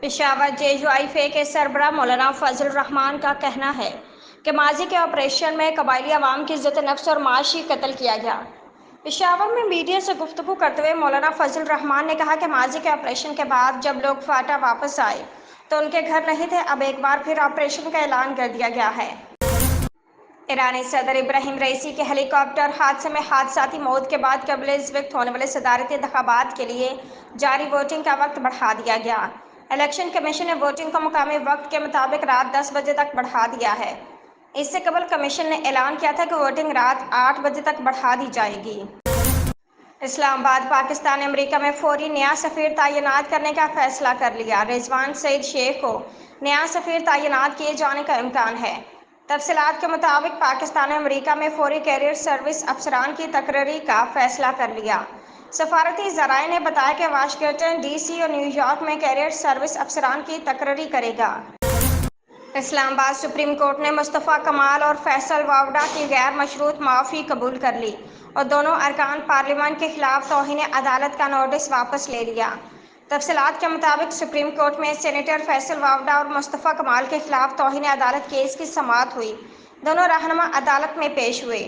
Peshawar JUIF کے سربراہ مولانا فضل الرحمان کا کہنا ہے کہ ماضی کے آپریشن میں قبائلی عوام کی عزت نفس اور معاشی قتل کیا گیا۔ پشاور میں میڈیا سے گفتگو کرتے ہوئے مولانا فضل الرحمان نے کہا کہ ماضی کے آپریشن کے بعد جب لوگ فاٹا واپس آئے تو ان کے گھر نہیں تھے، اب ایک بار پھر آپریشن کا اعلان کر دیا گیا ہے۔ ایرانی صدر ابراہیم رئیسی کے ہیلی کاپٹر حادثے میں حادثاتی موت کے بعد قبل از وقت ہونے والے صدارتی انتخابات کے لیے جاری ووٹنگ کا وقت بڑھا دیا گیا۔ الیکشن کمیشن نے ووٹنگ کو مقامی وقت کے مطابق رات 10 بجے تک بڑھا دیا ہے۔ اس سے قبل کمیشن نے اعلان کیا تھا کہ ووٹنگ رات 8 بجے تک بڑھا دی جائے گی۔ اسلام آباد پاکستان نے امریکہ میں فوری نیا سفیر تعینات کرنے کا فیصلہ کر لیا۔ رضوان سعید شیخ کو نیا سفیر تعینات کیے جانے کا امکان ہے۔ تفصیلات کے مطابق پاکستان نے امریکہ میں فوری کیریئر سروس افسران کی تقرری کا فیصلہ کر لیا۔ سفارتی ذرائع نے بتایا کہ واشنگٹن DC اور نیو یارک میں کیریئر سروس افسران کی تقرری کرے گا۔ اسلام آباد سپریم کورٹ نے مصطفیٰ کمال اور فیصل واوڈا کی غیر مشروط معافی قبول کر لی اور دونوں ارکان پارلیمان کے خلاف توہین عدالت کا نوٹس واپس لے لیا۔ تفصیلات کے مطابق سپریم کورٹ میں سینیٹر فیصل واوڈا اور مصطفیٰ کمال کے خلاف توہین عدالت کیس کی سماعت ہوئی۔ دونوں رہنما عدالت میں پیش ہوئے۔